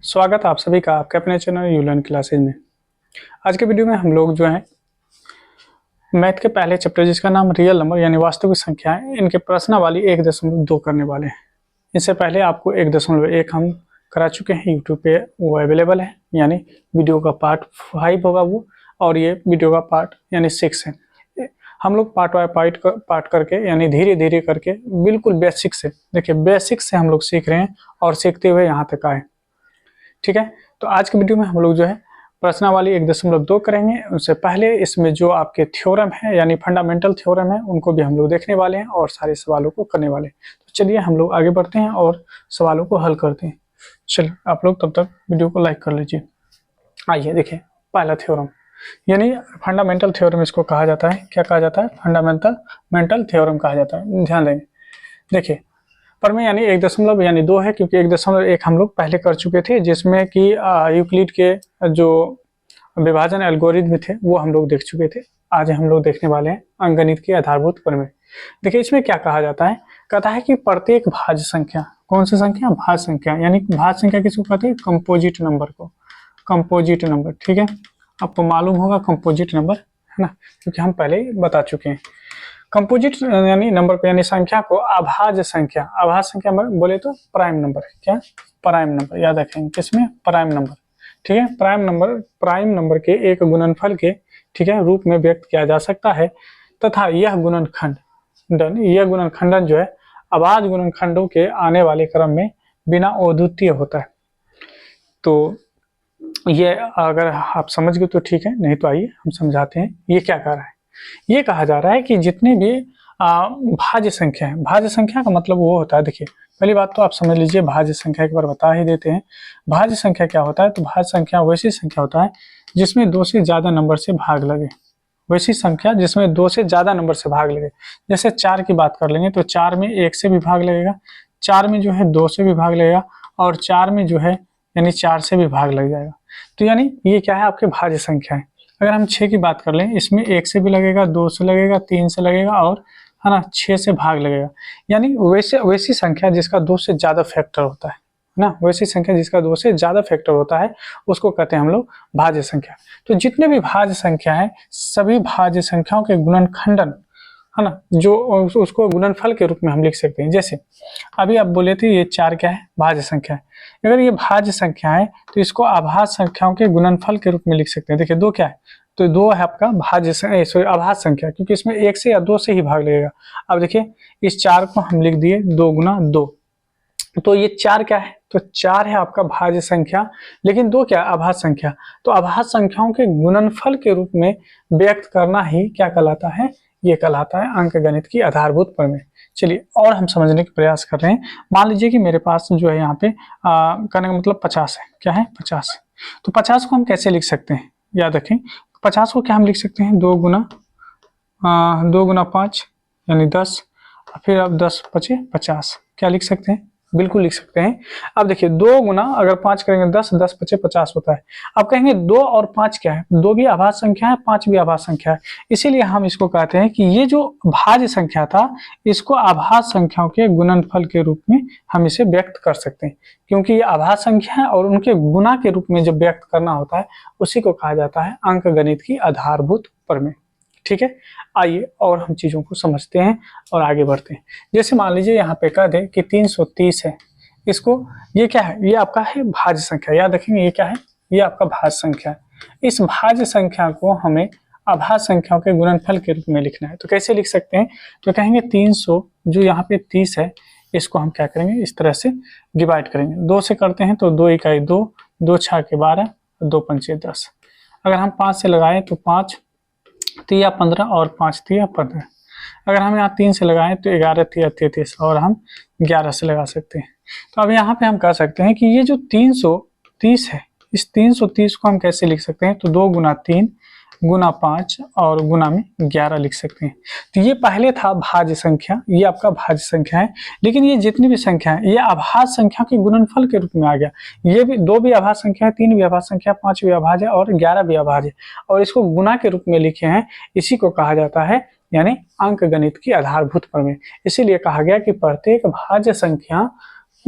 स्वागत है आप सभी का आपके अपने चैनल यू लर्न क्लासेज में। आज के वीडियो में हम लोग जो है मैथ के पहले चैप्टर जिसका नाम रियल नंबर यानी वास्तविक संख्याएं, इनके प्रश्नावली 1.2 करने वाले हैं। इससे पहले आपको 1.1 हम करा चुके हैं, यूट्यूब पे वो अवेलेबल है, यानी वीडियो का पार्ट 5 होगा वो, और ये वीडियो का पार्ट यानी 6 है। हम लोग पार्ट बाय पार्ट करके यानी धीरे धीरे करके बिल्कुल बेसिक से, देखिए बेसिक से हम लोग सीख रहे हैं और सीखते हुए यहाँ तक आए। ठीक है, तो आज के वीडियो में हम लोग जो है प्रश्नावली 1.2 करेंगे। उससे पहले इसमें जो आपके थ्योरम है यानी फंडामेंटल थ्योरम है उनको भी हम लोग देखने वाले हैं और सारे सवालों को करने वाले हैं। तो चलिए हम लोग आगे बढ़ते हैं और सवालों को हल करते हैं। चलिए आप लोग तब तक वीडियो को लाइक कर लीजिए। आइए देखिए पहला थ्योरम यानी फंडामेंटल थ्योरम इसको कहा जाता है। क्या कहा जाता है? फंडामेंटल थ्योरम कहा जाता है। ध्यान देंगे, देखिए पर में यानी 1 यानी 2 है, क्योंकि 1.1 हम लोग पहले कर चुके थे जिसमें कि यूक्लिड के जो विभाजन एल्गोरिथम थे वो हम लोग देख चुके थे। आज हम लोग देखने वाले हैं अंकगणित के आधारभूत प्रमेय। देखिए इसमें क्या कहा जाता है, कहता है कि प्रत्येक भाज्य संख्या, कौन सी संख्या? भाज्य संख्या, यानी भाज्य संख्या किसको कहते हैं? कंपोजिट नंबर को, कंपोजिट नंबर। ठीक है, आपको मालूम होगा कंपोजिट नंबर, है ना, क्योंकि हम पहले ही बता चुके हैं। कंपोजिट यानी नंबर को, यानी संख्या को अभाज्य संख्या, अभाज्य संख्या में बोले तो प्राइम नंबर। क्या? प्राइम नंबर, याद रखेंगे किसमें? Prime number. ठीक है, प्राइम नंबर के एक गुणनफल के, ठीक है, रूप में व्यक्त किया जा सकता है तथा यह गुणनखंडन जो है अभाज्य गुणनखंडों के आने वाले क्रम में बिना अद्वितीय होता है। तो ये अगर आप समझ गए तो ठीक है, नहीं तो आइए हम समझाते हैं ये क्या कह रहा है। ये कहा जा रहा है कि जितने भी भाज्य संख्या है, भाज्य संख्या का मतलब वो होता है, देखिए पहली बात तो आप समझ लीजिए, भाज्य संख्या एक बार बता ही देते हैं। भाज्य संख्या क्या होता है? तो भाज्य संख्या वैसी संख्या होता है जिसमें 2 से ज्यादा नंबर से भाग लगे, वैसी संख्या जिसमें 2 से ज्यादा नंबर से भाग लगे। जैसे 4 की बात कर लेंगे तो 4 में 1 से भी भाग लगेगा, 4 में जो है 2 से भी भाग लगेगा, और 4 में जो है यानी 4 से भी भाग लग जाएगा। तो यानी ये क्या है? आपके भाज्य संख्या है। अगर हम 6 की बात कर लें, इसमें 1 से भी लगेगा, 2 से लगेगा, 3 से लगेगा, और है ना 6 से भाग लगेगा। यानी वैसी संख्या जिसका 2 से ज्यादा फैक्टर होता है ना, वैसी संख्या जिसका 2 से ज्यादा फैक्टर होता है उसको कहते हैं हम लोग भाज्य संख्या। तो जितने भी भाज्य संख्या है, सभी भाज्य संख्याओं के गुणनखंडन, है ना, जो उसको गुणनफल के रूप में हम लिख सकते हैं। जैसे अभी आप बोले थे ये 4 क्या है? भाज्य संख्या है। अगर ये भाज्य संख्या है तो इसको अभाज्य संख्याओं के गुणनफल के रूप में लिख सकते हैं। देखिए 2 क्या है? तो 2 है आपका अभाज्य संख्या, क्योंकि इसमें 1 से या 2 से ही भाग लगेगा। अब देखिए इस 4 को हम लिख दिए 2 गुना 2, तो ये 4 क्या है? तो 4 है आपका भाज्य संख्या, लेकिन 2 क्या? अभाज्य संख्या। तो अभाज्य संख्याओं के गुणनफल के रूप में व्यक्त करना ही क्या कहलाता है? ये कहलाता है अंकगणित की आधारभूत प्रमेय। चलिए और हम समझने का प्रयास कर रहे हैं। मान लीजिए कि मेरे पास जो है यहाँ पे कहने का मतलब 50 है। क्या है? 50। तो 50 को हम कैसे लिख सकते हैं? याद रखें, 50 को क्या हम लिख सकते हैं? 2 गुना 5 यानी 10, फिर अब 10 पचे 50। क्या लिख सकते हैं? बिल्कुल लिख सकते हैं। अब देखिए 2 गुना अगर 5 करेंगे 10, 10 पचे 50 होता है। अब कहेंगे 2 और 5 क्या है? 2 भी अभाज्य संख्या है, 5 भी अभाज्य संख्या है। इसीलिए हम इसको कहते हैं कि ये जो भाज्य संख्या था इसको अभाज्य संख्याओं के गुणनफल के रूप में हम इसे व्यक्त कर सकते हैं, क्योंकि ये अभाज्य संख्या है और उनके गुणा के रूप में जब व्यक्त करना होता है उसी को कहा जाता है अंकगणित की आधारभूत प्रमेय। ठीक है, आइए और हम चीजों को समझते हैं और आगे बढ़ते हैं। जैसे मान लीजिए यहाँ पे कह दें कि 330 है, इसको ये क्या है? ये आपका है भाज्य संख्या। याद रखेंगे ये क्या है? ये आपका भाज्य संख्या है। इस भाज्य संख्या को हमें अभाज्य संख्याओं के गुणनफल के रूप में लिखना है। तो कैसे लिख सकते हैं? तो कहेंगे 300 जो यहाँ पे 30 है इसको हम क्या करेंगे? इस तरह से डिवाइड करेंगे। 2 से करते हैं तो 2 इकाई 2, 2 छके 12, 2 पंचे 10। अगर हम 5 से लगाएं तो 5 तिया 15 और 5 तिया 15। अगर हम यहाँ 3 से लगाएं तो 11 तिया 33 और हम 11 से लगा सकते हैं। तो अब यहाँ पे हम कह सकते हैं कि ये जो 330 है, इस 330 को हम कैसे लिख सकते हैं? तो 2 गुना 3 गुना 5 और गुना में 11 लिख सकते हैं। तो ये पहले था भाज्य संख्या, ये आपका भाज्य संख्या है। लेकिन ये जितनी भी संख्या है ये अभाज्य संख्या के गुणनफल के रूप में आ गया। ये भी 2 भी अभाज्य संख्या है, 3 भी अभाज्य संख्या, 5 भी अभाज्य है और 11 भी अभाज्य है, और इसको गुना के रूप में लिखे हैं। इसी को कहा जाता है यानी अंकगणित की आधारभूत प्रमेय। इसीलिए कहा गया कि प्रत्येक भाज्य संख्या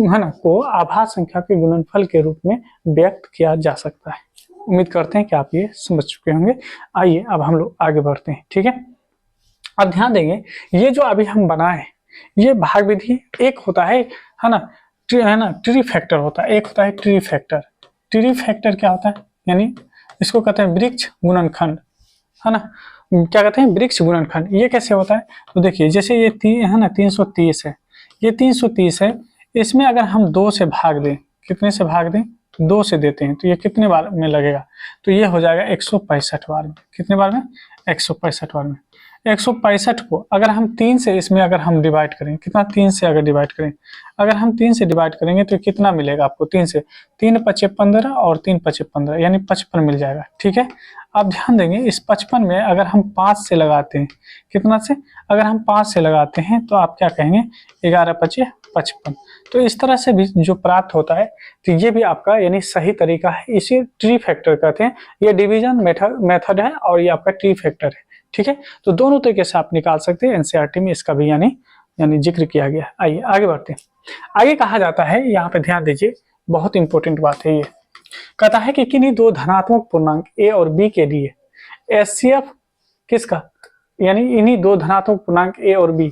है ना, को आभाज्य संख्या के गुणनफल के रूप में व्यक्त किया जा सकता है। उम्मीद करते हैं कि आप ये समझ चुके होंगे। आइए अब हम लोग आगे बढ़ते हैं, ठीक है। अब ध्यान देंगे, ये जो अभी हम बनाए ये भाग विधि, एक होता है ना, ट्री फैक्टर होता है, एक होता है ट्री फैक्टर। ट्री फैक्टर क्या होता है, यानी इसको कहते हैं वृक्ष गुणनखंड, है ना, क्या कहते हैं, वृक्ष गुणनखंड। ये कैसे होता है, तो देखिए जैसे ये है ना 330 है, ये 330 है, इसमें अगर हम 2 से भाग दें, कितने से भाग दें, 2 से देते हैं, तो ये कितने बार में लगेगा, तो ये हो जाएगा 165 बार में। कितने बार में, 165 बार में। 165 को अगर हम 3 से इसमें अगर हम डिवाइड करें, कितना, 3 से अगर डिवाइड करें, अगर हम 3 से डिवाइड करेंगे तो कितना मिलेगा आपको, 3 से, 3 पचे 15 और 3 पचे 15, यानी 55 मिल जाएगा, ठीक है। अब ध्यान देंगे इस 55 में अगर हम 5 से लगाते हैं, कितना से, अगर हम 5 से लगाते हैं तो आप क्या कहेंगे, 11 पचे 55। तो इस तरह से भी जो प्राप्त होता है, तो ये भी आपका यानी सही तरीका है, इसे ट्री फैक्टर कहते हैं। ये डिवीजन मेथड है और ये आपका ट्री फैक्टर है, ठीक है। तो दोनों तरीके से आप निकाल सकते हैं, एनसीईआरटी में इसका भी यानी जिक्र किया गया। आइए आगे बढ़ते हैं। आगे कहा जाता है, यहाँ पे ध्यान दीजिए, बहुत इंपॉर्टेंट बात है ये, कहता है कि किन्हीं दो धनात्मक पूर्णांक ए और बी के लिए एचसीएफ किसका, यानी इन्हीं दो धनात्मक पूर्णांक ए और बी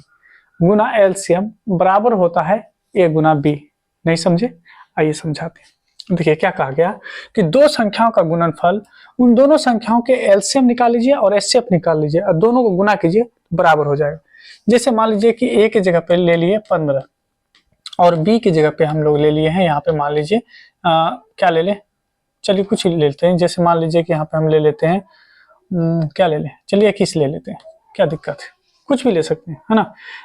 गुना एलसीएम बराबर होता है ए गुना बी। नहीं समझे, आइए समझाते हैं। देखिए क्या कहा गया कि दो संख्याओं का गुणनफल, उन दोनों संख्याओं के एलसीएम निकाल लीजिए और एचसीएफ निकाल लीजिए और दोनों को गुना कीजिए, बराबर हो जाएगा। जैसे मान लीजिए कि ए की जगह पे ले लिए 15 और बी की जगह पे हम लोग ले लिए हैं, यहाँ पे मान लीजिए क्या ले लें, चलिए कुछ ही ले लेते हैं। जैसे मान लीजिए कि यहाँ पे हम ले लेते हैं क्या ले लें, चलिए 21 ले लेते हैं, क्या दिक्कत है, कुछ भी ले सकते हैं, है ना।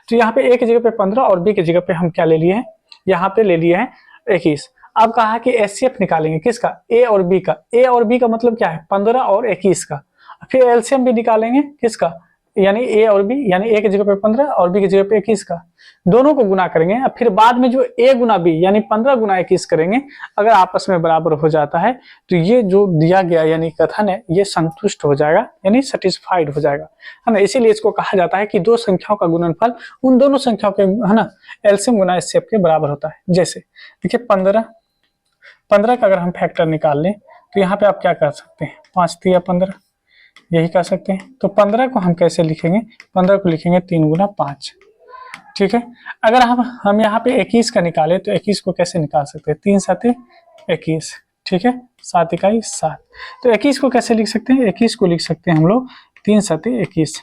तो यहाँ पे ए की जगह पे 15 और बी की जगह पे हम क्या ले लिए हैं, यहाँ पे ले लिए हैं 21। अब कहा कि एचसीएफ निकालेंगे किसका, ए और बी का। ए और बी का मतलब क्या है, 15 और 21 का। फिर एलसीएम भी निकालेंगे किसका, यानी ए और बी, यानी ए की जगह पे 15 और बी की जगह पे 21 का, दोनों को गुना करेंगे। फिर बाद में जो ए गुना बी यानी 15 गुना 21 करेंगे, अगर आपस में बराबर हो जाता है तो ये जो दिया गया यानी कथन है ये संतुष्ट हो जाएगा, यानी सेटिस्फाइड हो जाएगा, है ना। इसीलिए इसको कहा जाता है कि दो संख्याओं का गुणनफल उन दोनों संख्याओं के, है ना, एलसीएम गुना एचसीएफ के बराबर होता है। जैसे देखिए 15 का अगर हम फैक्टर निकाल लें तो यहाँ पे आप क्या कर सकते हैं, 5 तिया 15, यही कर सकते हैं। तो 15 को हम कैसे लिखेंगे, 15 को लिखेंगे 3 गुना 5, ठीक है। अगर हम यहाँ पे 21 का निकाले तो 21 को कैसे निकाल सकते हैं, 3 7 21, ठीक है, 7 इकाई 7। तो 21 को कैसे लिख सकते हैं, 21 को लिख सकते हैं हम लोग 3 7 21,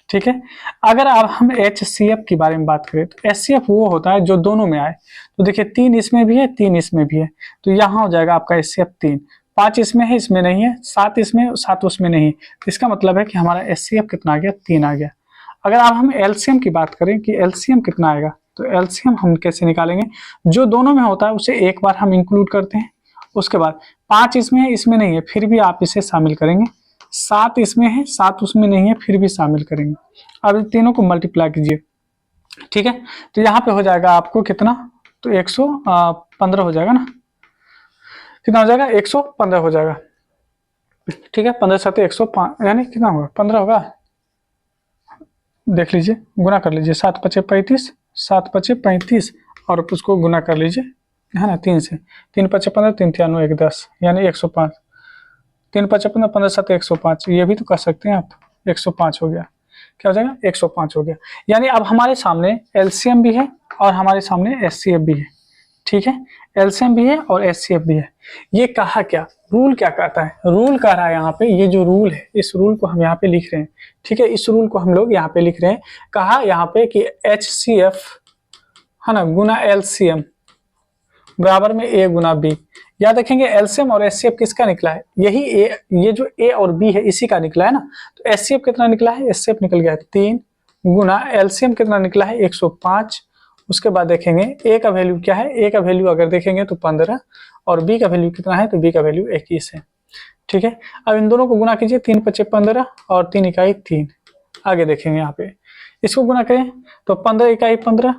ठीक है। अगर अब हम एचसीएफ की बारे में बात करें तो एचसीएफ वो होता है जो दोनों में आए। तो देखिए 3 इसमें भी है, 3 इसमें भी है, तो यहाँ हो जाएगा आपका एचसीएफ 3। 5 इसमें है, इसमें नहीं है, 7 इसमें, 7 उसमें नहीं है। इसका मतलब है कि हमारा एचसीएफ कितना आ गया, 3 आ गया। अगर अब हम एलसीएम की बात करें कि एलसीएम कितना आएगा, तो एलसीएम हम कैसे निकालेंगे, जो दोनों में होता है उसे एक बार हम इंक्लूड करते हैं, उसके बाद 5 इसमें है, इसमें नहीं है, फिर भी आप इसे शामिल करेंगे। 7 इसमें है, 7 उसमें नहीं है, फिर भी शामिल करेंगे। अब तीनों को मल्टीप्लाई कीजिए, ठीक है। तो यहाँ पे हो जाएगा आपको कितना, तो 115 हो जाएगा ना, कितना हो जाएगा, 115 हो जाएगा, ठीक है। 15 7 105 यानी कितना होगा, 15 होगा, देख लीजिए, गुना कर लीजिए, 7 पचे 35, 7 पचे 35 और उसको गुना कर लीजिए, है ना, 3 से, 3 पचे 15, 3 तिया 9 1 10, यानी 105, 3 पचे 15, 15 7 105, ये भी तो कर सकते हैं आप, 105 हो गया, क्या हो जाएगा, 105 हो गया। यानी अब हमारे सामने एलसीएम भी है और हमारे सामने एचसीएफ भी है, ठीक है, एलसीएम भी है और एचसीएफ भी है। ये कहा क्या, रूल क्या कहता है, रूल कह रहा है यहाँ पे, ये जो रूल है इस रूल को हम यहाँ पे लिख रहे हैं, ठीक है, इस रूल को हम लोग यहाँ पे लिख रहे हैं। कहा यहाँ पे कि एचसीएफ, है ना, गुना एलसीएम बराबर में ए गुना बी। याद रखेंगे एलसीएम और एचसीएफ किसका निकला है, यही ए, ये जो ए और बी है इसी का निकला है ना। तो एचसीएफ कितना निकला है, एचसीएफ निकल गया है 3 गुना एलसीएम कितना निकला है 105। उसके बाद देखेंगे ए का वैल्यू क्या है, ए का वैल्यू अगर देखेंगे तो 15 और बी का वैल्यू कितना है, तो बी का वैल्यू 21 है, ठीक है। अब इन दोनों को गुना कीजिए, 3 पचे 15 और 3 इकाई 3। आगे देखेंगे यहाँ पे इसको गुना करें तो 15 इकाई 15,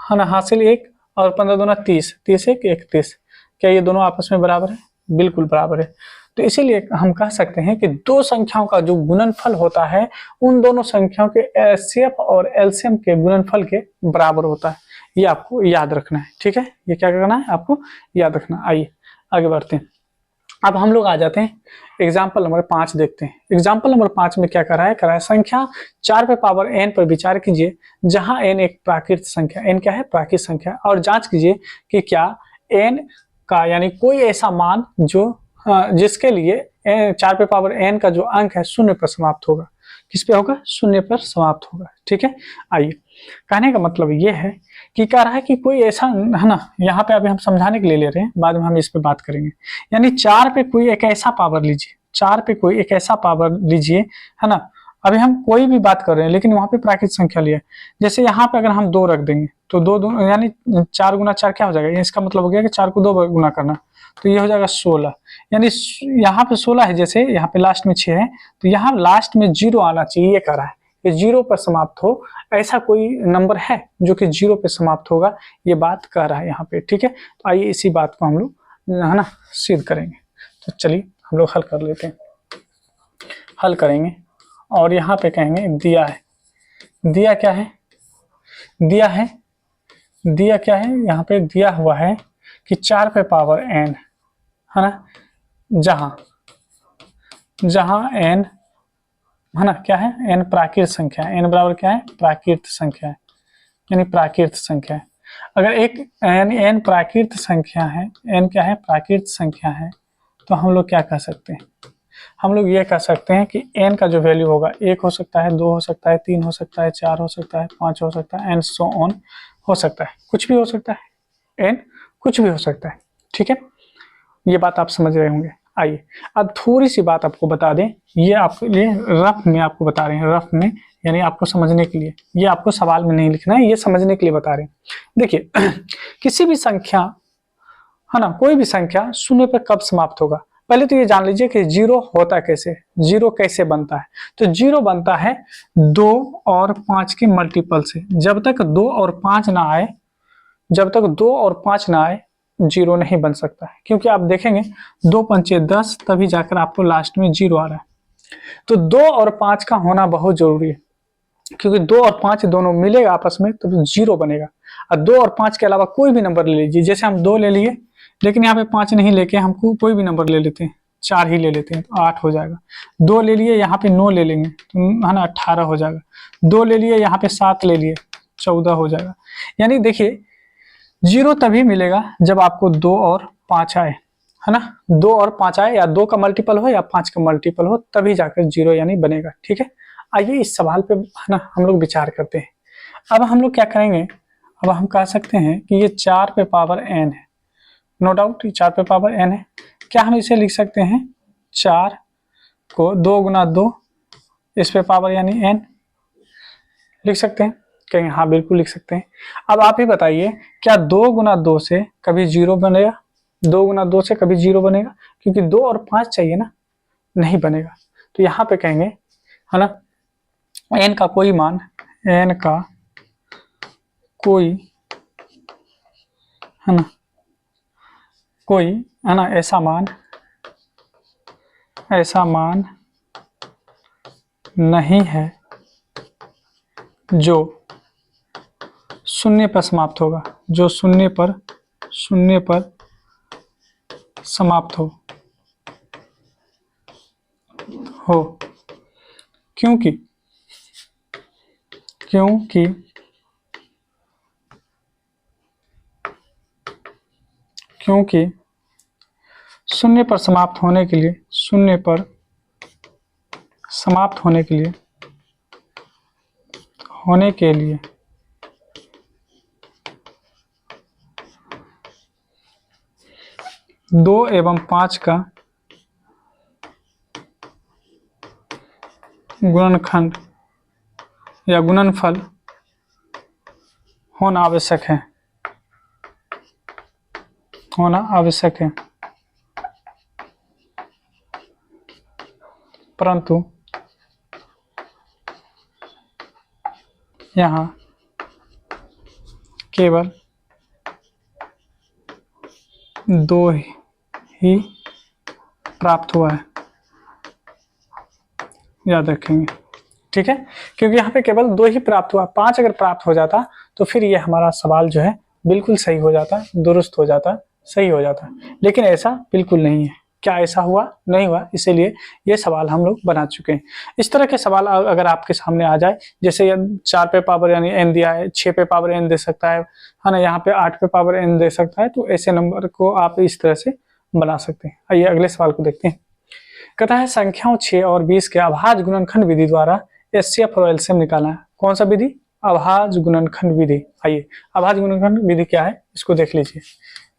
है ना, हासिल 1 और 15 दूना 30, 30 1 31। क्या ये दोनों आपस में बराबर है, बिल्कुल बराबर है। तो इसीलिए हम कह सकते हैं कि दो संख्याओं का जो गुणनफल होता है उन दोनों संख्याओं के एचसीएफ और एलसीएम के गुणनफल के बराबर होता है। ये आपको याद रखना है, ठीक है। ये क्या करना है, आपको याद रखना। आइए आगे बढ़ते हैं। अब हम लोग आ जाते हैं एग्जाम्पल नंबर 5 देखते हैं। एग्जाम्पल नंबर 5 में क्या करा है संख्या 4 पे पावर n पर विचार कीजिए जहां n एक प्राकृत संख्या, n क्या है, प्राकृत संख्या, और जांच कीजिए कि क्या n का यानी कोई ऐसा मान जो जिसके लिए 4 पे पावर n का जो अंक है शून्य पर समाप्त होगा। किस पे होगा, शून्य पर समाप्त होगा, ठीक है। आइए, कहने का मतलब ये है कि कह रहा है कि कोई ऐसा, है ना, यहाँ पे अभी हम समझाने के लिए ले रहे हैं, बाद में हम इस पे बात करेंगे। यानी 4 पे कोई एक ऐसा पावर लीजिए, 4 पे कोई एक ऐसा पावर लीजिए, है ना। अभी हम कोई भी बात कर रहे हैं लेकिन वहां पे प्राकृत संख्या लिया है। जैसे यहाँ पे अगर हम 2 रख देंगे तो 2 यानी 4 गुना 4 क्या हो जाएगा, इसका मतलब हो गया कि 4 को 2 गुना करना, तो ये हो जाएगा 16। यानी यहाँ पे 16 है, जैसे यहाँ पे लास्ट में 6 है, तो यहाँ लास्ट में 0 आना चाहिए, ये कह रहा है कि 0 पर समाप्त हो, ऐसा कोई नंबर है जो कि 0 पे समाप्त होगा, ये बात कह रहा है यहाँ पे, ठीक है। तो आइए इसी बात को हम लोग, है ना, सिद्ध करेंगे। तो चलिए हम लोग हल कर लेते हैं, हल करेंगे। और यहाँ पे कहेंगे दिया है, दिया क्या है, दिया है, दिया क्या है, यहाँ पे दिया हुआ है कि 4 पे पावर n, है ना, जहां जहां n, है ना, क्या है, n प्राकृत संख्या है, n बराबर क्या है, प्राकृत संख्या है, यानी प्राकृत संख्या है। अगर एक यानी n प्राकृत संख्या है, n क्या है, प्राकृत संख्या है, तो हम लोग क्या कह सकते हैं, हम लोग ये कह सकते हैं कि n का जो वैल्यू होगा 1 हो सकता है, 2 हो सकता है, 3 हो सकता है, 4 हो सकता है, 5 हो सकता है, एंड सो ऑन हो सकता है, कुछ भी हो सकता है, n कुछ भी हो सकता है, ठीक है। ये बात आप समझ रहे होंगे। आइए अब थोड़ी सी बात आपको बता दें, ये आपके लिए रफ में आपको बता रहे हैं, रफ में यानी आपको समझने के लिए, ये आपको सवाल में नहीं लिखना है, ये समझने के लिए बता रहे हैं। देखिए किसी भी संख्या, है ना, कोई भी संख्या शून्य पर कब समाप्त होगा, पहले तो ये जान लीजिए कि 0 होता कैसे, 0 कैसे बनता है। तो 0 बनता है 2 और 5 के मल्टीपल से। जब तक 2 और 5 ना आए, जब तक 2 और 5 ना आए, 0 नहीं बन सकता है, क्योंकि आप देखेंगे 2 पंचे 10, तभी जाकर आपको लास्ट में 0 आ रहा है। तो 2 और 5 का होना बहुत जरूरी है, क्योंकि 2 और 5 दोनों मिलेगा आपस में तो 0 बनेगा। और 2 और 5 के अलावा कोई भी नंबर ले लीजिए, जैसे हम 2 ले लिए, लेकिन यहाँ पे 5 नहीं लेके हमको कोई भी नंबर ले लेते हैं, 4 ही ले लेते हैं, तो 8 हो जाएगा। 2 ले लिए, यहाँ पे 9 ले लेंगे तो, है ना, 18 हो जाएगा। 2 ले लिए, यहाँ पे 7 ले लिए, 14 हो जाएगा। यानी देखिए 0 तभी मिलेगा जब आपको 2 और 5 आए, है ना, 2 और 5 आए, या 2 का मल्टीपल हो या 5 का मल्टीपल हो, तभी जाकर 0 यानी बनेगा, ठीक है। आइए इस सवाल पे, है ना, हम लोग विचार करते हैं। अब हम लोग क्या करेंगे, अब हम कह सकते हैं कि ये 4 पे पावर n है, नो डाउट ये 4 पे पावर n है। क्या हम इसे लिख सकते हैं, 4 को 2 गुना 2 इस पे पावर यानी n लिख सकते हैं, कहेंगे हाँ बिल्कुल लिख सकते हैं। अब आप ही बताइए, क्या 2 गुना 2 से कभी 0 बनेगा, 2 गुना 2 से कभी 0 बनेगा, क्योंकि 2 और 5 चाहिए ना, नहीं बनेगा। तो यहाँ पे कहेंगे, है ना, n का कोई मान, n का कोई, है ना, कोई, है ना, ऐसा मान नहीं है जो शून्य पर समाप्त होगा, जो शून्य पर समाप्त हो, क्योंकि शून्य पर समाप्त होने के लिए, शून्य पर समाप्त होने के लिए 2 एवं 5 का गुणनखंड या गुणनफल होना आवश्यक है, परंतु यहाँ केवल 2 ही प्राप्त हुआ है, याद रखेंगे, ठीक है। क्योंकि यहाँ पे केवल 2 ही प्राप्त हुआ, 5 अगर प्राप्त हो जाता तो फिर ये हमारा सवाल जो है बिल्कुल सही हो जाता, दुरुस्त हो जाता, सही हो जाता। लेकिन ऐसा बिल्कुल नहीं है। क्या ऐसा हुआ? नहीं हुआ, इसीलिए ये सवाल हम लोग बना चुके हैं। इस तरह के सवाल अगर आपके सामने आ जाए, जैसे 4 पे पावर यानी n दिया है, 6 पे पावर n दे सकता है ना, यहाँ पे 8 पे पावर n दे सकता है, तो ऐसे नंबर को आप इस तरह से बना सकते हैं। आइए अगले सवाल को देखते हैं। कहता है संख्याओं 6 और 20 के अभाज्य गुणनखंड विधि द्वारा एचसीएफ और एलसीएम निकालना है। कौन सा विधि? अभाज्य गुणनखंड विधि। आइए अभाज्य गुणनखंड विधि क्या है इसको देख लीजिए।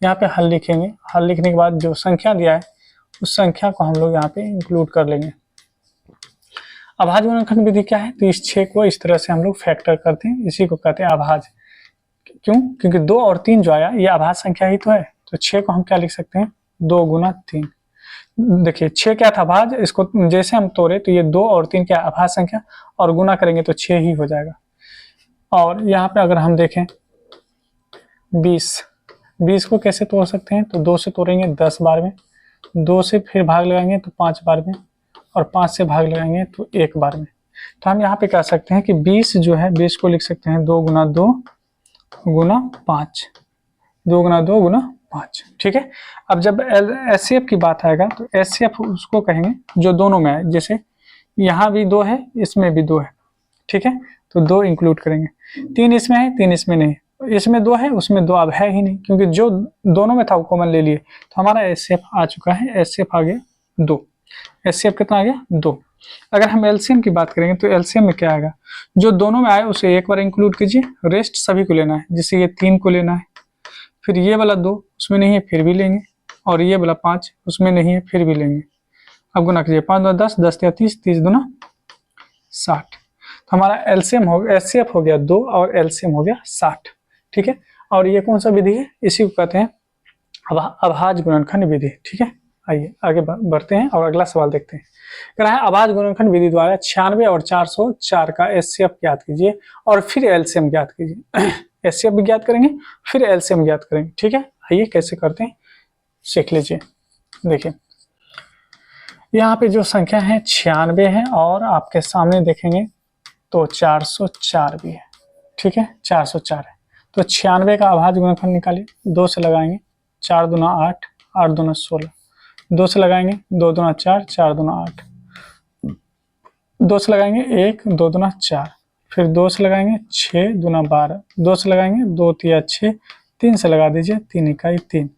यहाँ पे हल लिखेंगे, हल लिखने के बाद जो संख्या दिया है उस संख्या को हम लोग यहाँ पे इंक्लूड कर लेंगे। अभाज्य गुणनखंड विधि क्या है? तो इस 6 को इस तरह से हम लोग फैक्टर करते हैं, इसी को कहते हैं अभाज्य। क्यों? क्योंकि 2 और 3 जो आया ये अभाज्य संख्या ही तो है। तो 6 को हम क्या लिख सकते हैं? 2 गुना 3। देखिए 6 क्या था? भाज्य। इसको जैसे हम तोड़े तो ये 2 और 3 क्या अभाज्य संख्या, और गुना करेंगे तो 6 ही हो जाएगा। और यहाँ पे अगर हम देखें 20 को कैसे तोड़ सकते हैं? तो 2 से तोड़ेंगे 10 बार में, 2 से फिर भाग लगाएंगे तो 5 बार में, और 5 से भाग लगाएंगे तो 1 बार में। तो हम यहाँ पे कह सकते हैं कि 20 जो है 20 को लिख सकते हैं 2 गुना 2 गुना 5, 2 गुना 2 गुना 5। ठीक है। अब जब एचसीएफ की बात आएगा तो एचसीएफ उसको कहेंगे जो दोनों में है। जैसे यहाँ भी 2 है, इसमें भी 2 है। ठीक है, तो 2 इंक्लूड करेंगे। 3 इसमें है, 3 इसमें नहीं, इसमें 2 है, उसमें 2 अब है ही नहीं, क्योंकि जो दोनों में था वो कॉमन ले लिए। तो हमारा एचसीएफ आ चुका है, एचसीएफ आ गया 2। एचसीएफ कितना आ गया? 2। अगर हम एलसीएम की बात करेंगे तो एलसीएम में क्या आएगा? जो दोनों में आए उसे एक बार इंक्लूड कीजिए, रेस्ट सभी को लेना है। जैसे ये 3 को लेना है, फिर ये वाला 2 उसमें नहीं है फिर भी लेंगे, और ये वाला 5 उसमें नहीं है फिर भी लेंगे। अब गुना कीजिए, 5 दूना 10, 10 या 30, 30 दूना 60। तो हमारा एलसीएम हो गया, एचसीएफ हो गया 2 और एलसीएम हो गया 60। ठीक है, और ये कौन सा विधि है? इसी को कहते हैं अभाज्य गुणनखंड विधि। ठीक है, आइए आगे बढ़ते हैं और अगला सवाल देखते हैं। कह रहा है अभाज्य गुणनखंड विधि द्वारा 96 और 404 का एचसीएफ ज्ञात कीजिए और फिर एलसीएम ज्ञात कीजिए। एचसीएफ भी ज्ञात करेंगे फिर एलसीएम ज्ञात करेंगे। ठीक है, आइए कैसे करते हैं सीख लीजिए। देखिए यहाँ पे जो संख्या है 96 है, और आपके सामने देखेंगे तो 404 भी है। ठीक है, 404 है, तो 96 का अभाज्य गुणनखंड निकालिए। 2 से लगाएंगे, 4 दूना 8, 8 दूना 16, 2 से लगाएंगे 2 दूना 4, 4 दूना 8, 2 से लगाएंगे 1, 2 दूना 4, फिर 2 से लगाएंगे 6 दूना 12, 2 से लगाएंगे 2 तिया 6, 3 से लगा दीजिए 3 इकाई 3।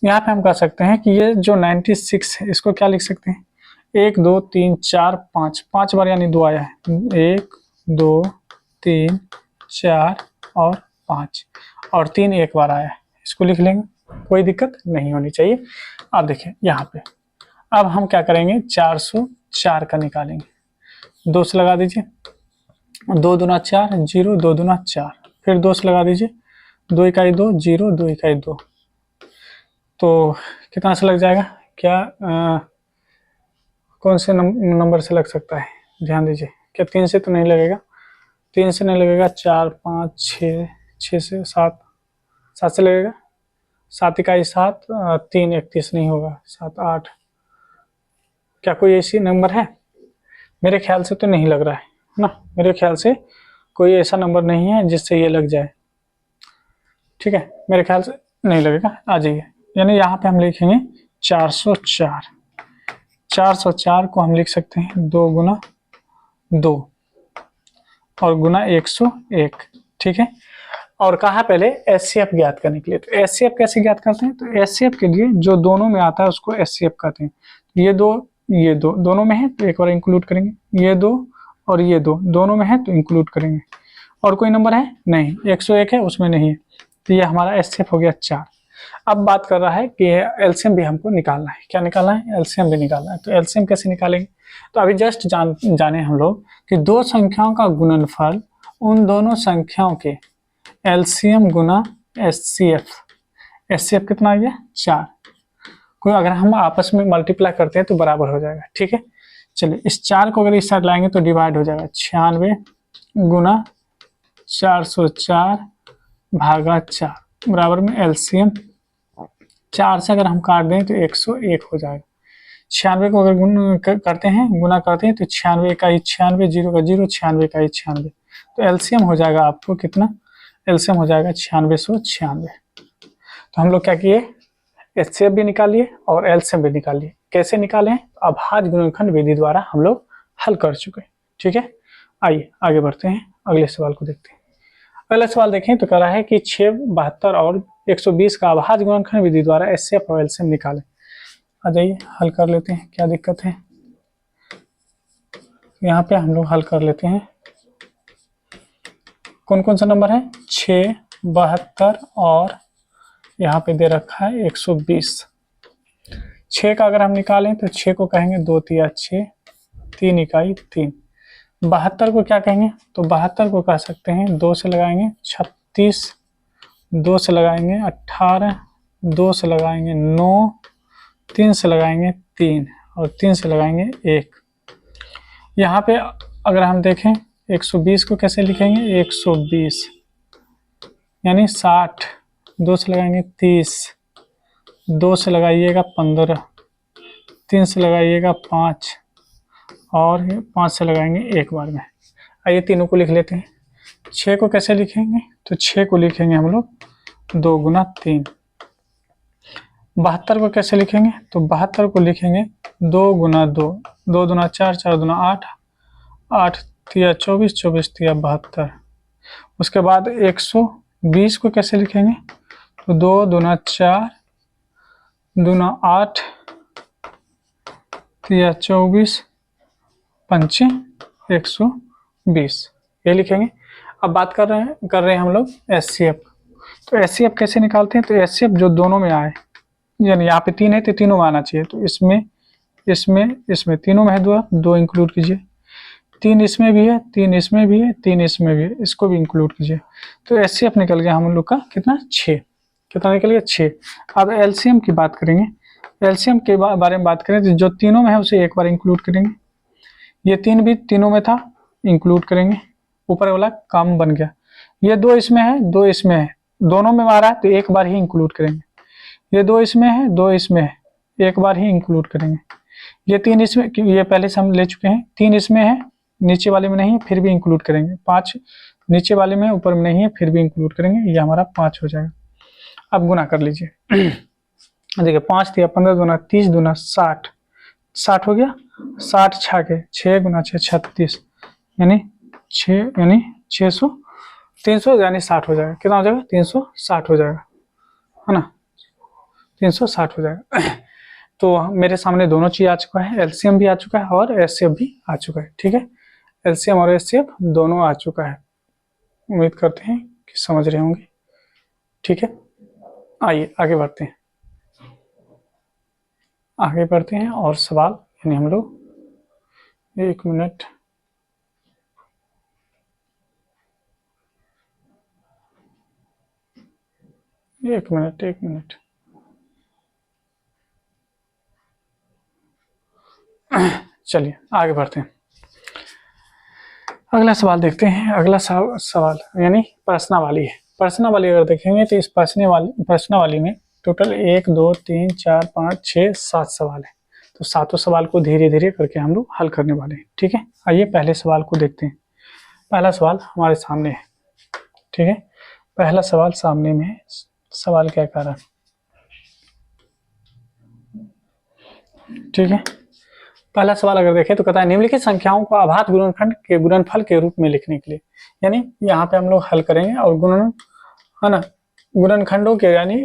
यहाँ पे हम कह सकते हैं कि ये जो 96 है इसको क्या लिख सकते हैं? 1 2 3 4 5, 5 बार यानी 2 आया है। 1 2 3 4 और 5, और 3 एक बार आया है। इसको लिख लेंगे, कोई दिक्कत नहीं होनी चाहिए। अब देखिए यहाँ पे अब हम क्या करेंगे? 404 का निकालेंगे। 2 से लगा दीजिए, 2 दूना 4, 0, 2 दूना 4, फिर 2 से लगा दीजिए, 2 इकाई 2, 0, 2 इकाई 2, तो कितना से लग जाएगा? क्या कौन से नंबर से लग सकता है? ध्यान दीजिए, क्या 3 से तो नहीं लगेगा? 3 से नहीं लगेगा, 4 5 6, 6 से 7, 7 से लगेगा, 7 इकाई 7, 3 31 नहीं होगा, 7 8। क्या कोई ऐसी नंबर है? मेरे ख्याल से तो नहीं लग रहा है ना, मेरे ख्याल से कोई ऐसा नंबर नहीं है जिससे ये लग जाए। ठीक है, मेरे ख्याल से नहीं लगेगा। आ जाइए, यानी यहाँ पे हम लिखेंगे 404। 404 को हम लिख सकते हैं 2 गुना 2 और गुना 101। ठीक है, और कहा पहले एचसीएफ ज्ञात करने के लिए। तो एचसीएफ कैसे ज्ञात करते हैं? तो एचसीएफ के लिए जो दोनों में आता है उसको एचसीएफ कहते हैं। ये दो दोनों में है तो एक बार इंक्लूड करेंगे, ये 2 और ये 2 दोनों में है तो इंक्लूड करेंगे। और कोई नंबर है? नहीं, 101 है उसमें नहीं है, तो ये हमारा एचसीएफ हो गया 4। अब बात कर रहा है कि एलसीएम भी हमको निकालना है। क्या निकालना है? एलसीएम भी निकालना है। तो एलसीएम कैसे निकालेंगे? तो अभी जस्ट जाने हम लोग कि दो संख्याओं का गुणनफल उन दोनों संख्याओं के एलसीएम गुना एचसीएफ। एचसीएफ कितना आ गया? 4 को अगर हम आपस में मल्टीप्लाई करते हैं तो बराबर हो जाएगा। ठीक है, चलिए इस 4 को अगर इस साइड लाएंगे तो डिवाइड हो जाएगा। 96 गुना 404 भागा 4 बराबर में एलसीएम 4 से अगर हम काट दें तो 101 हो जाएगा। 96 को अगर गुण करते हैं, गुना करते हैं तो 96 का 96, 0 का 0, 96 का 96, तो एलसीएम हो जाएगा आपको कितना? एलसीएम हो जाएगा 9696। तो हम लोग क्या किए, एचसीएफ भी निकालिए और एलसीएम भी निकालिए। कैसे निकाले? अभाज्य गुणनखंड विधि द्वारा हम लोग हल कर चुके हैं। ठीक है, आइए आगे बढ़ते हैं, अगले सवाल को देखते हैं। पहला सवाल देखें तो कह रहा है कि 6, 72 और 120 का अभाज्य गुणनखंड विधि द्वारा एचसीएफ और एलसीएम निकालें। आ जाइए हल कर लेते हैं, क्या दिक्कत है। यहाँ पे हम लोग हल कर लेते हैं। कौन कौन सा नंबर है? 6, 72 और यहाँ पे दे रखा है 120। 6 का अगर हम निकालें तो 6 को कहेंगे 2 तिया 6, 3 इकाई 3। 72 को क्या कहेंगे? तो 72 को कह सकते हैं 2 से लगाएंगे 36, 2 से लगाएंगे 18, 2 से लगाएंगे 9, 3 से लगाएंगे 3 और 3 से लगाएंगे 1। यहाँ पे अगर हम देखें 120 को कैसे लिखेंगे? 120 यानी 60, 2 से लगाएंगे 30, 2 से लगाइएगा 15, 3 से लगाइएगा 5 और 5 से लगाएंगे एक बार में। आइए तीनों को लिख लेते हैं। 6 को कैसे लिखेंगे? तो 6 को लिखेंगे हम लोग 2 गुना 3। 72 को कैसे लिखेंगे? तो 72 को लिखेंगे 2 गुना 2, 2 दूना 4, 4 दूना 8, 8 तिया 24, 24 तिया 72। उसके बाद 120 को कैसे लिखेंगे? तो 2 दूना 4, दूना 8 तिया 24, पंचे 120, ये लिखेंगे। अब बात कर रहे हैं हम लोग एचसीएफ। तो एचसीएफ कैसे निकालते हैं? तो एचसीएफ जो दोनों में आए, यानी यहाँ पे 3 है तो तीनों में आना चाहिए। तो इसमें तीनों में है 2 इंक्लूड कीजिए। 3 इसमें भी है, 3 इसमें भी है, 3 इसमें भी है, इसको भी इंक्लूड कीजिए। तो एचसीएफ निकल गया हम लोग का कितना? 6। कितना निकल गया? 6। अब एलसीएम की बात करेंगे। एलसीएम के बारे में बात करें तो जो तीनों में है उसे एक बार इंक्लूड करेंगे। ये 3 भी तीनों में था, इंक्लूड करेंगे, ऊपर वाला काम बन गया। ये 2 इसमें है, 2 इसमें है, दोनों में आ रहा है तो एक बार ही इंक्लूड करेंगे। ये 2 इसमें है, 2 इसमें है, एक बार ही इंक्लूड करेंगे। ये 3 इसमें, ये पहले से हम ले चुके हैं। 3 इसमें है, नीचे वाले में नहीं है, फिर भी इंक्लूड करेंगे। 5 नीचे वाले में, ऊपर में नहीं है, फिर भी इंक्लूड करेंगे। ये हमारा 5 हो जाएगा। अब गुना कर लीजिए। देखिए 5 दिया 15 दूना 30 दूना 60, 60 हो गया। 60 छाके 6 गुना 6 36, यानी 600, 300 यानी 60 हो जाएगा। कितना हो जाएगा? 360 हो जाएगा, है ना? 360 हो जाएगा। तो मेरे सामने दोनों चीज आ चुका है, एलसीएम भी आ चुका है और एचसीएफ भी आ चुका है। ठीक है, एलसीएम और एचसीएफ दोनों आ चुका है। उम्मीद करते हैं कि समझ रहे होंगे। ठीक है, आइए आगे बढ़ते हैं। और सवाल, यानी हम लोग 1 मिनट, चलिए आगे बढ़ते हैं। अगला सवाल देखते हैं। अगला सवाल यानी प्रश्नावली है। प्रश्नावली अगर देखेंगे तो इस प्रश्नावली में टोटल 1 2 3 4 5 6 7 सवाल है। तो सातों सवाल को धीरे धीरे करके हम लोग हल करने वाले हैं। ठीक है, आइए पहले सवाल को देखते हैं। पहला सवाल हमारे सामने है। ठीक है, पहला सवाल सामने में है। सवाल क्या कह रहा है? ठीक है, पहला सवाल अगर देखें तो कहता है निम्नलिखित संख्याओं को अभाज्य गुणनखंड के गुणनफल के रूप में लिखने के लिए, यानी यहाँ पे हम लोग हल करेंगे और गुणन, है ना, गुणनखंडों के यानी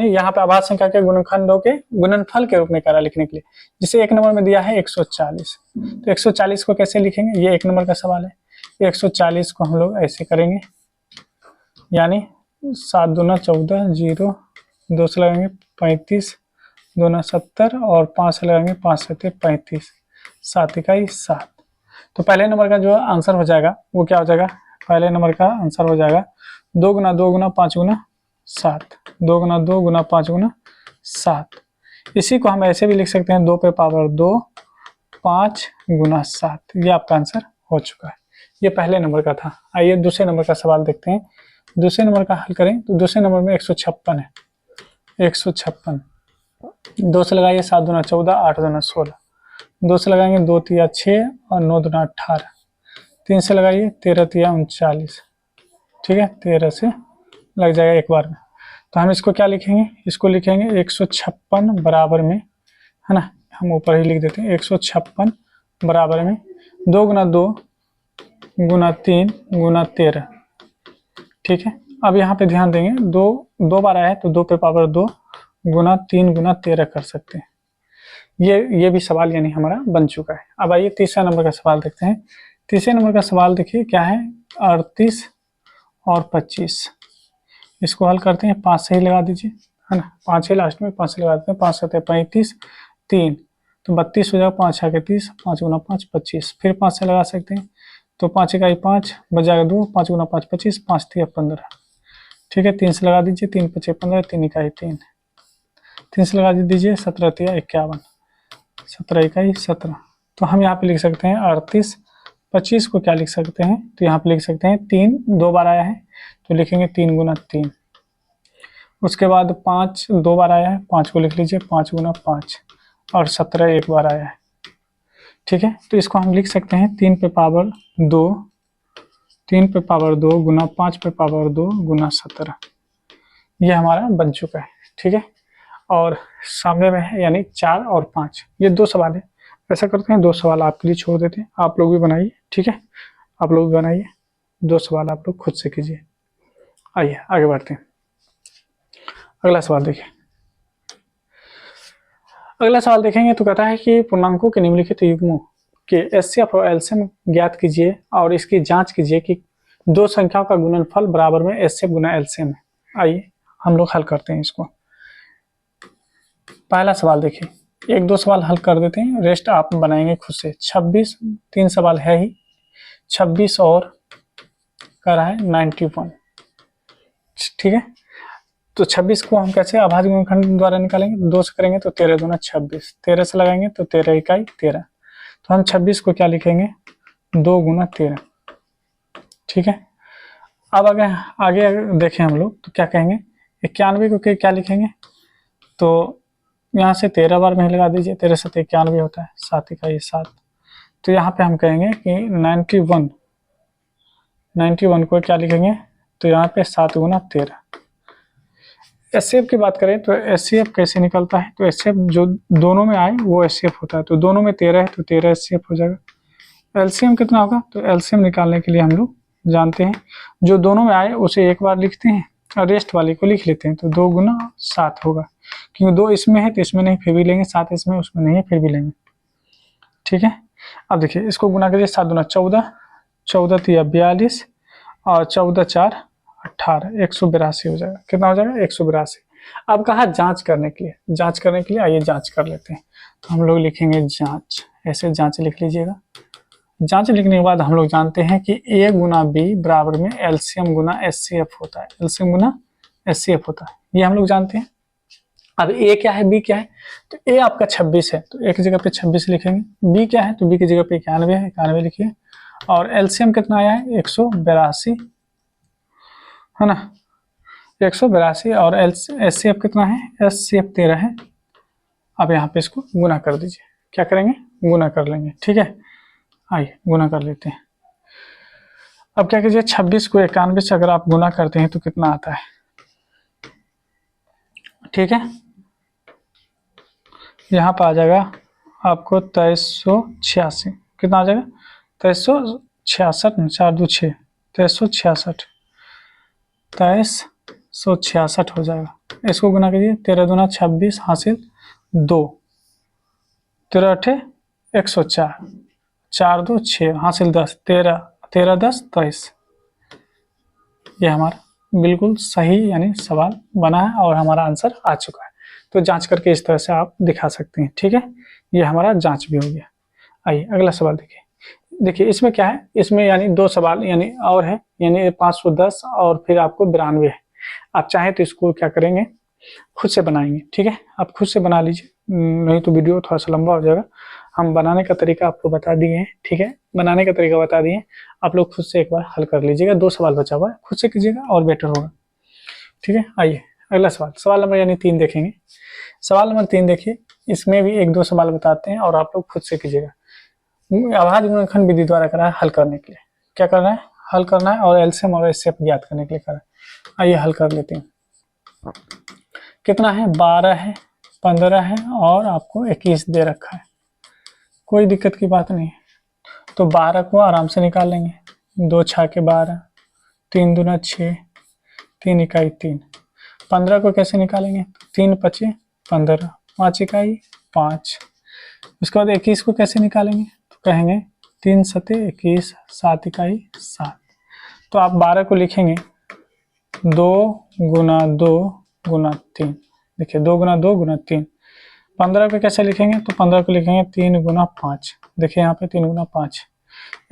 यहाँ पे अभाज्य संख्या के गुणनखंडों के गुणनफल के रूप में कह रहा लिखने के लिए। जिसे 1 नंबर में दिया है 140, तो 140 को कैसे लिखेंगे? ये 1 नंबर का सवाल है। 140 को हम लोग ऐसे करेंगे, यानी 7 दूना 14, 0 2 से लगाएंगे 35, 2 ना 70 और 5 से लगाएंगे 5 7 35, 7 इकाई 7। तो पहले नंबर का जो आंसर हो जाएगा वो क्या हो जाएगा? पहले नंबर का आंसर हो जाएगा 2 गुना 2 गुना 5 गुना 7, 2 गुना 2 गुना 5 गुना 7। इसी को हम ऐसे भी लिख सकते हैं 2 पे पावर 2 5 गुना 7। ये आपका आंसर हो चुका है। ये पहले नंबर का था। आइए दूसरे नंबर का सवाल देखते हैं। दूसरे नंबर का हल करें तो दूसरे नंबर में 156 है। 156, 2 से लगाइए 7 दूना 14, 8 दूना 16, 2 से लगाएंगे 2 तिया 6 और 9 दूना 18, 3 से लगाइए 13 तिया 39। ठीक है, 13 से लग जाएगा एक बार में। तो हम इसको क्या लिखेंगे, इसको लिखेंगे 156 बराबर में, है ना, हम ऊपर ही लिख देते हैं 156 बराबर में 2 गुना 2 गुना 3 गुना 13। ठीक है, अब यहाँ पे ध्यान देंगे, दो बार आया है तो 2 पे पावर 2 गुना 3 गुना 13 कर सकते हैं। ये भी सवाल यानी हमारा बन चुका है। अब आइए तीसरा नंबर का सवाल देखते हैं। तीसरे नंबर का सवाल देखिए क्या है, 38 और 25। इसको हल करते हैं, 5 से ही लगा दीजिए, है ना, 5 है लास्ट में, 5 से लगा देते हैं, 5 7 35 3 तो 32 हो जाएगा, 5 6 30, 5 गुना 5 25, फिर 5 से लगा सकते हैं तो 5 इकाई 5 बच जाएगा 2, 5 गुना 5 25, 5 3 15। ठीक है, 3 से लगा दीजिए, 3 5 15, 3 इकाई 3, 3 से लगा दीजिए, 17 3 51, 17 इकाई 17। तो हम यहाँ पे लिख सकते हैं 38, 25 को क्या लिख सकते हैं, तो यहाँ पे लिख सकते हैं 3 2 बार आया है तो लिखेंगे 3 गुना 3। उसके बाद 5 2 बार आया है, 5 को लिख लीजिए 5 गुना 5, और 17 एक बार आया है। ठीक है, तो इसको हम लिख सकते हैं 3 पे पावर 2, 3 पे पावर 2 गुना 5 पे पावर 2 गुना 17। ये हमारा बन चुका है। ठीक है, और सामने में है यानी 4 और 5, ये 2 सवाल है। ऐसा करते हैं 2 सवाल आपके लिए छोड़ देते हैं, आप लोग भी बनाइए। ठीक है, आप लोग भी बनाइए, 2 सवाल आप लोग खुद से कीजिए। आइए आगे बढ़ते हैं। अगला सवाल देखिए। अगला सवाल देखेंगे तो कहता है कि पूर्णांकों के निम्नलिखित युग्मों के एचसीएफ और एलसीएम ज्ञात कीजिए और इसकी जांच कीजिए कि 2 संख्याओं का गुणनफल बराबर में एचसीएफ गुना एलसीएम है। आइए हम लोग हल करते हैं इसको। पहला सवाल देखिए, 1 2 सवाल हल कर देते हैं, रेस्ट आप बनाएंगे खुद से। 26 3 सवाल है ही, 26 और कर रहा है 91। ठीक है, तो 26 को हम कैसे अभाज्य गुणनखंड द्वारा निकालेंगे, 2 से करेंगे तो 13 दूना 26, 13 से लगाएंगे तो 13 इकाई 13। तो हम 26 को क्या लिखेंगे, 2 गुना 13। ठीक है, अब अगर आगे देखें हम लोग तो क्या कहेंगे, 91 को क्या लिखेंगे, तो यहाँ से 13 बार में लगा दीजिए, 13 से 91 होता है, 7 इकाई 7। तो यहाँ पे हम कहेंगे कि 91 को क्या लिखेंगे, तो यहाँ पे 7 गुना 13। एचसीएफ की बात करें तो एचसीएफ कैसे निकलता है, तो एचसीएफ जो दोनों में आए वो एचसीएफ होता है, तो दोनों में 13 है तो 13 एचसीएफ हो जाएगा। एलसीएम कितना होगा, तो एलसीएम निकालने के लिए हम लोग जानते हैं जो दोनों में आए उसे एक बार लिखते हैं और रेस्ट वाले को लिख लेते हैं, तो 2 गुना 7 होगा, क्योंकि 2 इसमें है तो इसमें नहीं फिर भी लेंगे, 7 इसमें उसमें नहीं है फिर भी लेंगे। ठीक है, अब देखिए इसको गुना करिए, 7 दूना 14, 14 तिया 42 और 14 4 18, 182 हो जाएगा। कितना हो जाएगा, 182। अब कहा जांच करने के लिए, जांच करने के लिए आइए जांच कर लेते हैं। तो हम लोग लिखेंगे जांच, ऐसे जांच लिख लीजिएगा। जांच लिखने के बाद हम लोग जानते हैं कि a गुना बी बराबर में एलसीएम गुना एचसीएफ होता है, एलसीएम गुना एचसीएफ होता है, ये हम लोग जानते हैं। अब a क्या है, b क्या है, तो a आपका 26 है तो एक जगह पे 26 लिखेंगे, b क्या है तो b की जगह पे 91 है, 91 लिखिए, और एलसीएम कितना आया है 182, है ना, 182, और एचसीएफ कितना है, एचसीएफ 13 है। अब यहाँ पे इसको गुना कर दीजिए, क्या करेंगे, गुना कर लेंगे। ठीक है, आइए गुना कर लेते हैं। अब क्या कीजिए, 26 को 91 से अगर आप गुना करते हैं तो कितना आता है, ठीक है, यहाँ पर आ जाएगा आपको 2386, कितना आ जाएगा 2366, 4 2 6, 2366, 2366 हो जाएगा। इसको गुना कीजिए, 13 दूना 26 हासिल 2, 13 8 104, 4 2 6 हासिल 10, 13 13 10 23। ये हमारा बिल्कुल सही यानी सवाल बना है और हमारा आंसर आ चुका है। तो जांच करके इस तरह से आप दिखा सकते हैं। ठीक है, ये हमारा जांच भी हो गया। आइए अगला सवाल देखिए। देखिए इसमें क्या है, इसमें यानी 2 सवाल यानी और है, यानी 510 और फिर आपको 92 है। आप चाहें तो इसको क्या करेंगे, खुद से बनाएंगे। ठीक है, आप खुद से बना लीजिए, नहीं तो वीडियो थोड़ा सा लंबा हो जाएगा। हम बनाने का तरीका आपको बता दिए हैं। ठीक है, बनाने का तरीका बता दिए, आप लोग खुद से एक बार हल कर लीजिएगा। 2 सवाल बचा हुआ है, खुद से कीजिएगा और बेटर होगा। ठीक है, आइए अगला सवाल, सवाल नंबर यानी 3 देखेंगे। सवाल नंबर 3 देखिए, इसमें भी 1 2 सवाल बताते हैं और आप लोग खुद से कीजिएगा। अभाज्य गुणनखंड विधि द्वारा करा है हल करने के लिए। क्या करना है, हल करना है और एलसीएम और एचसीएफ ज्ञात करने के लिए करा है। आइए हल कर लेते हैं। कितना है, 12 है, 15 है और आपको 21 दे रखा है, कोई दिक्कत की बात नहीं है। तो 12 को आराम से निकाल लेंगे, 2 छः के 12, 3 दूना 6, 3 इकाई 3। 15 को कैसे निकालेंगे, 3 पचे 15, 5 इकाई 5। उसके बाद 21 को कैसे निकालेंगे, तो कहेंगे 3 सते 21, 7 इकाई 7। तो आप 12 को लिखेंगे 2 गुना 2 गुना 3, देखिए 2 गुना 2 गुना 3। 15 को कैसे लिखेंगे, तो 15 को लिखेंगे 3 गुना 5, देखिए यहाँ पे 3 गुना 5।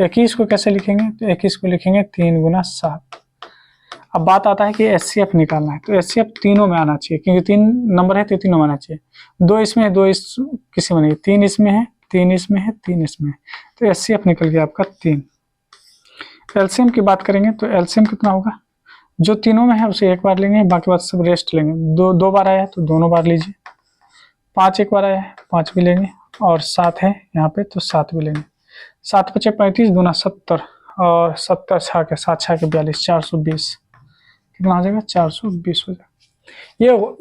21 को कैसे लिखेंगे, तो 21 को लिखेंगे 3 गुना 7। अब बात आता है कि एचसीएफ निकालना है, तो एचसीएफ तीनों में आना चाहिए, क्योंकि 3 नंबर है तो तीनों में आना चाहिए। 2 इसमें है, 2 इस किसी में नहीं, 3 इसमें है, 3 इसमें है, 3 इसमें है, तो एचसीएफ निकल गया आपका 3। एलसीएम की बात करेंगे तो एलसीएम कितना होगा, जो तीनों में है उसे एक बार लेंगे, बाकी बात सब रेस्ट लेंगे। 2 बार आया है तो दोनों बार लीजिए, 5 एक बार आया है 5 भी लेंगे, और 7 है यहाँ पे तो 7 भी लेंगे। 7 पचे 35 दूना 70, और 70 छः के 7 छः के 42, 420 कितना हो जाएगा, 420 हो जाएगा।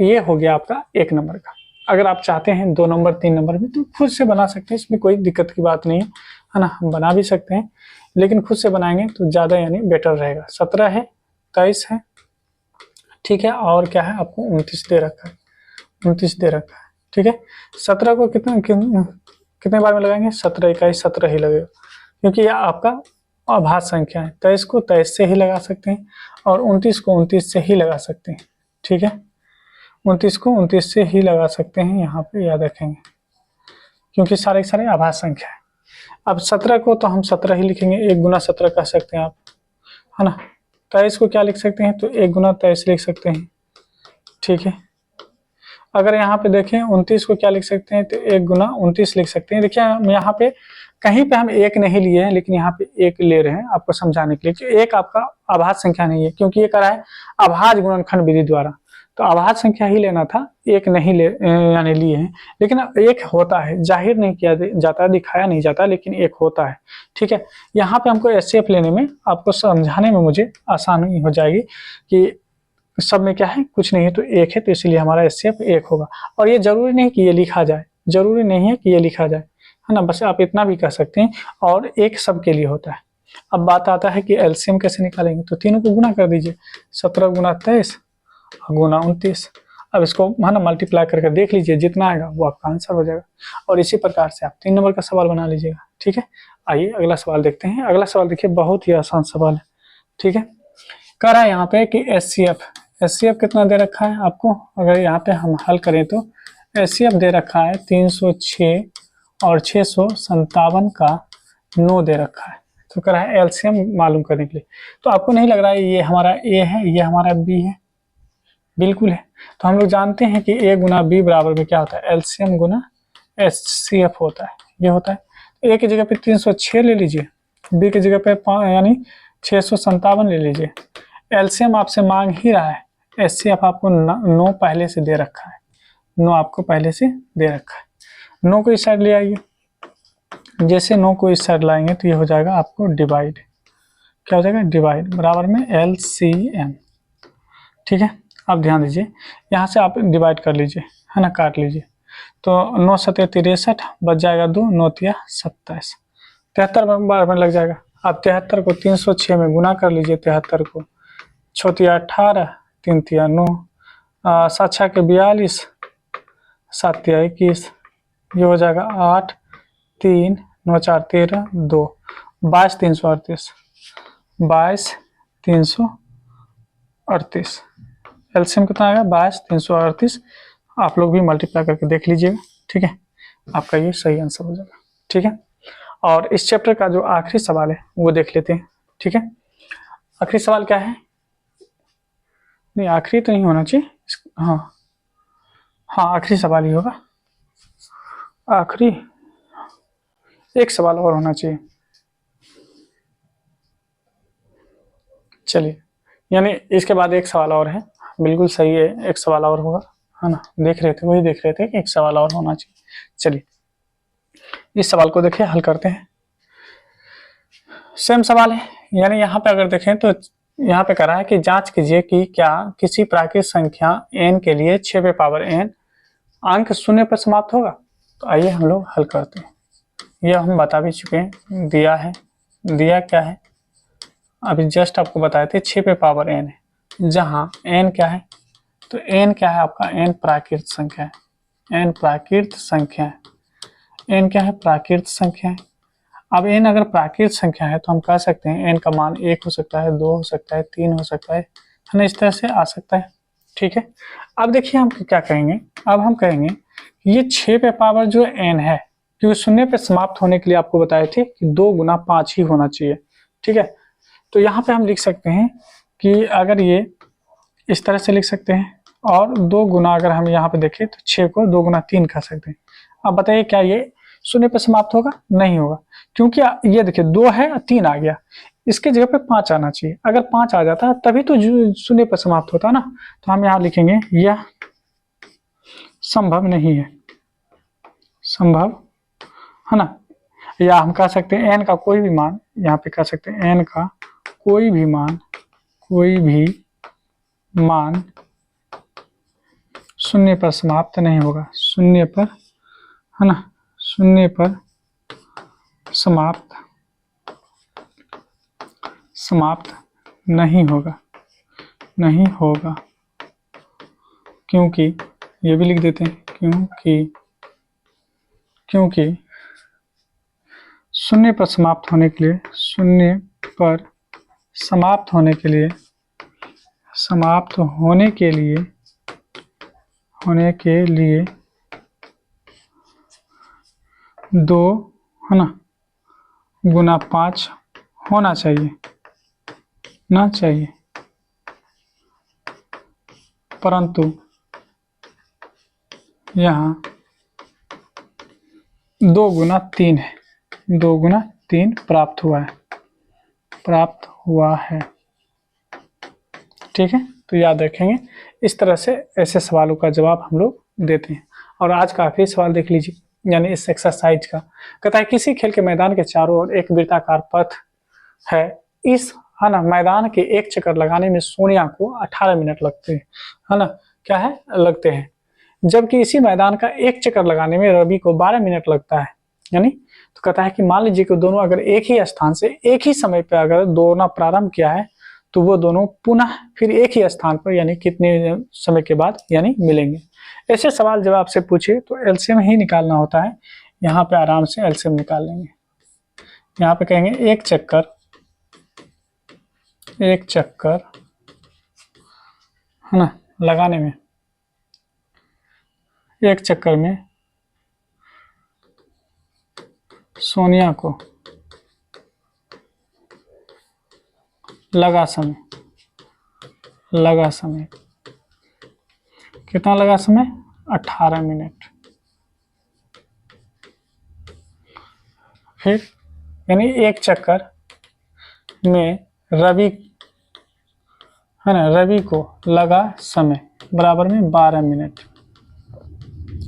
ये हो गया आपका 1 नंबर का। अगर आप चाहते हैं 2 नंबर 3 नंबर भी तो खुद से बना सकते हैं, इसमें कोई दिक्कत की बात नहीं है ना, हम बना भी सकते हैं, लेकिन खुद से बनाएंगे तो ज़्यादा यानी बेटर रहेगा। 17 है, 23 है, ठीक है, और क्या है आपको 29 दे रखा है, 29 दे रखा है, ठीक है। 17 को कितने बार में लगाएंगे, 17 इकाई 17 ही लगेगा, क्योंकि यह आपका अभाज्य संख्या है। 23 को 23 से ही लगा सकते हैं और 29 को 29 से ही लगा सकते हैं, ठीक है। 29 को 29 से ही लगा सकते हैं, यहाँ पे याद रखेंगे, क्योंकि सारे सारे अभाज्य संख्या है। अब 17 को तो हम 17 ही लिखेंगे, 1 गुना 17 कह सकते हैं आप, है ना। 23 को क्या लिख सकते हैं, तो 1 गुना 23 लिख सकते हैं, ठीक है। अगर यहाँ पे देखें 29 को क्या लिख सकते हैं, तो 1 गुना 29 लिख सकते हैं। देखिए हम यहाँ पे कहीं पे हम 1 नहीं लिए हैं, लेकिन यहाँ पे 1 ले रहे हैं आपको समझाने के लिए कि 1 आपका अभाज्य संख्या नहीं है, क्योंकि ये करा है अभाज्य गुणनखंड विधि द्वारा, तो अभाज्य संख्या ही लेना था, 1 नहीं ले यानी लिए हैं। लेकिन 1 होता है, जाहिर नहीं किया जाता, दिखाया नहीं जाता, लेकिन 1 होता है, ठीक है। यहाँ पे हमको एचसीएफ लेने में, आपको समझाने में मुझे आसानी हो जाएगी कि सब में क्या है, कुछ नहीं है तो 1 है, तो इसलिए हमारा एचसीएफ 1 होगा। और ये जरूरी नहीं कि ये लिखा जाए, जरूरी नहीं है कि ये लिखा जाए, है ना, बस आप इतना भी कह सकते हैं, और 1 सबके लिए होता है। अब बात आता है कि एलसीएम कैसे निकालेंगे, तो तीनों को गुना कर दीजिए, 17 गुना 23 गुना 29। अब इसको है ना मल्टीप्लाई करके देख लीजिए, जितना आएगा वो आपका आंसर हो जाएगा। और इसी प्रकार से आप 3 नंबर का सवाल बना लीजिएगा, ठीक है। आइए अगला सवाल देखते हैं। अगला सवाल देखिए, बहुत ही आसान सवाल है, ठीक है। कह रहा है यहाँ पे कि एचसीएफ कितना दे रखा है आपको, अगर यहाँ पे हम हल करें तो एचसीएफ दे रखा है 306 और 657 का 9 दे रखा है। तो कह रहा है एलसीएम मालूम करने के लिए। तो आपको नहीं लग रहा है ये हमारा ए है, ये हमारा बी है, बिल्कुल है। तो हम लोग जानते हैं कि ए गुना बी बराबर में क्या होता है, एलसीएम गुना एचसीएफ होता है, ये होता है। ए की जगह पे 306 ले लीजिए, बी की जगह पे यानी 657 ले लीजिए। एलसीएम आपसे मांग ही रहा है, एचसीएफ आपको 9 पहले से दे रखा है, 9 आपको पहले से दे रखा है। 9 को इस साइड ले आइए, जैसे 9 को इस साइड लाएंगे तो ये हो जाएगा आपको डिवाइड, क्या हो जाएगा, डिवाइड बराबर में एलसीएम, ठीक है। अब ध्यान दीजिए, यहाँ से आप डिवाइड कर लीजिए, है ना, काट लीजिए, तो 9 सते 63 बच जाएगा 2, 9 तिया 27, 73 बार में लग जाएगा। आप 73 को 306 में गुना कर लीजिए, 73 को 6 तिया 18, 3 तिया 9, 7 छः के 42, 7 तिया 21, ये हो जाएगा 8, 3, 9 4 13, 2, 22 338, 22 338। एलसीएम कितना आएगा, 22 338। आप लोग भी मल्टीप्लाई करके देख लीजिएगा, ठीक है, आपका ये सही आंसर हो जाएगा, ठीक है। और इस चैप्टर का जो आखिरी सवाल है वो देख लेते हैं, ठीक है। आखिरी सवाल क्या है, नहीं आखिरी तो नहीं होना चाहिए, हाँ हाँ आखिरी सवाल ही होगा, आखिरी एक सवाल और होना चाहिए, चलिए, यानी इसके बाद एक सवाल और है, बिल्कुल सही है, एक सवाल और होगा, है ना, देख रहे थे, वही देख रहे थे कि एक सवाल और होना चाहिए। चलिए इस सवाल को देखिए, हल करते हैं। सेम सवाल है, यानी यहाँ पे अगर देखें तो यहाँ पे करा है कि जांच कीजिए कि क्या किसी प्राकृत संख्या n के लिए 6 पे पावर n अंक शून्य पर समाप्त होगा। तो आइए हम लोग हल करते हैं। यह हम बता भी चुके हैं, दिया है, दिया क्या है अभी जस्ट आपको बताए थे 6 पे पावर n है, जहाँ n क्या है, तो n क्या है आपका, n प्राकृत संख्या है, n प्राकृत संख्या है, n क्या है प्राकृत संख्या है। अब n अगर प्राकृत संख्या है तो हम कह सकते हैं n का मान 1 हो सकता है, 2 हो सकता है, 3 हो सकता है ना, इस तरह से आ सकता है। ठीक है, अब देखिए हम क्या कहेंगे, अब हम कहेंगे ये 6 पे पावर जो n है, क्योंकि शून्य पे समाप्त होने के लिए आपको बताए थे कि 2 गुना 5 ही होना चाहिए। ठीक है, तो यहाँ पे हम लिख सकते हैं कि अगर ये इस तरह से लिख सकते हैं, और 2 गुना अगर हम यहाँ पे देखें तो 6 को 2 गुना 3 कर सकते हैं। अब बताइए क्या ये शून्य पे समाप्त होगा, नहीं होगा, क्योंकि ये देखिए 2 है 3 आ गया, इसके जगह पे 5 आना चाहिए, अगर 5 आ जाता तभी तो शून्य पे समाप्त होता ना। तो हम यहाँ लिखेंगे यह संभव नहीं है, संभव है ना, या हम कह सकते हैं n का कोई भी मान, यहाँ पे कह सकते हैं n का कोई भी मान, कोई भी मान शून्य पर समाप्त नहीं होगा, शून्य पर, है ना, शून्य पर समाप्त नहीं होगा, नहीं होगा, क्योंकि ये भी लिख देते हैं, क्योंकि शून्य पर समाप्त होने के लिए, शून्य पर समाप्त होने के लिए, समाप्त होने के लिए 2 है ना गुना 5 होना चाहिए, ना चाहिए, परंतु यहाँ 2 गुना 3 है, 2 गुना 3 प्राप्त हुआ है। ठीक है, तो याद रखेंगे, इस तरह से ऐसे सवालों का जवाब हम लोग देते हैं। और आज का आखिरी सवाल देख लीजिए, यानी इस एक्सरसाइज का कहता है किसी खेल के मैदान के चारों ओर एक वृत्ताकार पथ है, इस है ना मैदान के एक चक्कर लगाने में सोनिया को 18 मिनट लगते हैं, है ना, क्या है लगते हैं, जबकि इसी मैदान का एक चक्कर लगाने में रवि को 12 मिनट लगता है। यानी तो कहता है कि मान लीजिए कि दोनों अगर एक ही स्थान से एक ही समय पर अगर दौड़ना प्रारंभ किया है, तो वो दोनों पुनः फिर एक ही स्थान पर यानी कितने समय के बाद यानी मिलेंगे। ऐसे सवाल जब आपसे पूछे तो एलसीएम ही निकालना होता है, यहाँ पे आराम से एलसीएम निकाल लेंगे। यहाँ पे कहेंगे एक चक्कर है ना लगाने में, एक चक्कर में सोनिया को लगा समय कितना लगा समय, 18 मिनट। फिर यानी एक चक्कर में रवि है ना, रवि को लगा समय बराबर में 12 मिनट,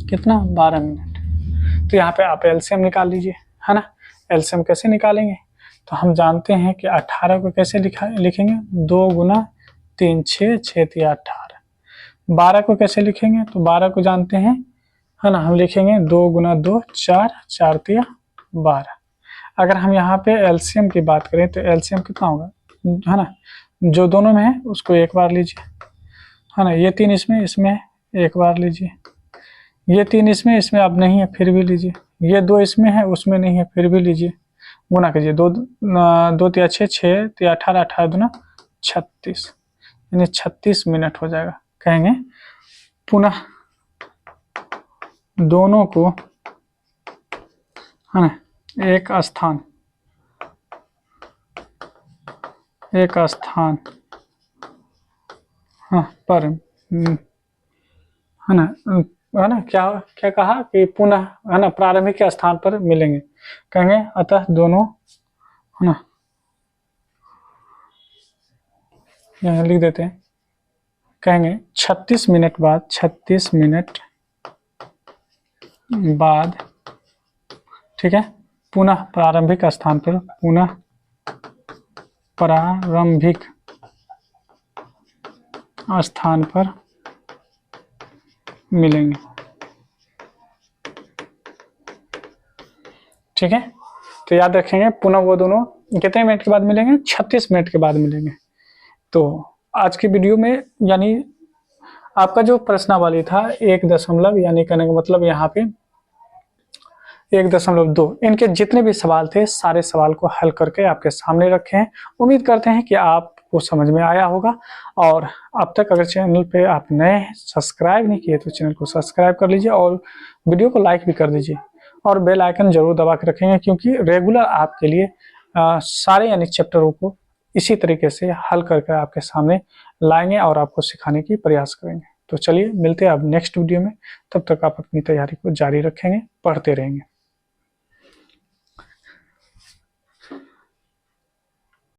कितना 12 मिनट। तो यहाँ पे आप एलसीएम निकाल लीजिए, है ना। एलसीएम कैसे निकालेंगे, तो हम जानते हैं कि 18 को कैसे लिखेंगे, 2 गुना 3 6 6 3 18। 12 को कैसे लिखेंगे, तो 12 को जानते हैं, है ना, हम लिखेंगे 2 गुना 2 4 4 3 12। अगर हम यहाँ पे एलसीएम की बात करें तो एलसीएम कितना होगा, है ना, जो दोनों में है उसको एक बार लीजिए, है ना, ये 3 इसमें एक बार लीजिए, ये 3 इसमें अब नहीं है फिर भी लीजिए, ये 2 इसमें है उसमें नहीं है फिर भी लीजिए, गुना कीजिए, 2 2 3 6 6 3 18 18 दूना 36, यानी 36 मिनट हो जाएगा। कहेंगे पुनः दोनों को, है ना, एक स्थान हाँ पर है ना क्या कहा कि पुनः है ना प्रारंभिक स्थान पर मिलेंगे। कहेंगे अतः दोनों, है ना, यहाँ लिख देते हैं, कहेंगे 36 मिनट बाद, ठीक है, पुनः प्रारंभिक स्थान पर, पुनः प्रारंभिक स्थान पर मिलेंगे। ठीक है, तो याद रखेंगे पुनः वो दोनों कितने मिनट के बाद मिलेंगे, 36 मिनट के बाद मिलेंगे। तो आज की वीडियो में यानी आपका जो प्रश्नावली था 1 दशमलव यानी कहने का मतलब यहाँ पे 1.2 इनके जितने भी सवाल थे सारे सवाल को हल करके आपके सामने रखे हैं। उम्मीद करते हैं कि आपको समझ में आया होगा। और अब तक अगर चैनल पे आप नए सब्सक्राइब नहीं किए तो चैनल को सब्सक्राइब कर लीजिए और वीडियो को लाइक भी कर दीजिए और बेल आइकन जरूर दबा के रखेंगे, क्योंकि रेगुलर आपके लिए सारे यानी चैप्टरों को इसी तरीके से हल करके आपके सामने लाएंगे और आपको सिखाने की प्रयास करेंगे। तो चलिए मिलते हैं अब नेक्स्ट वीडियो में, तब तक आप अपनी तैयारी को जारी रखेंगे, पढ़ते रहेंगे।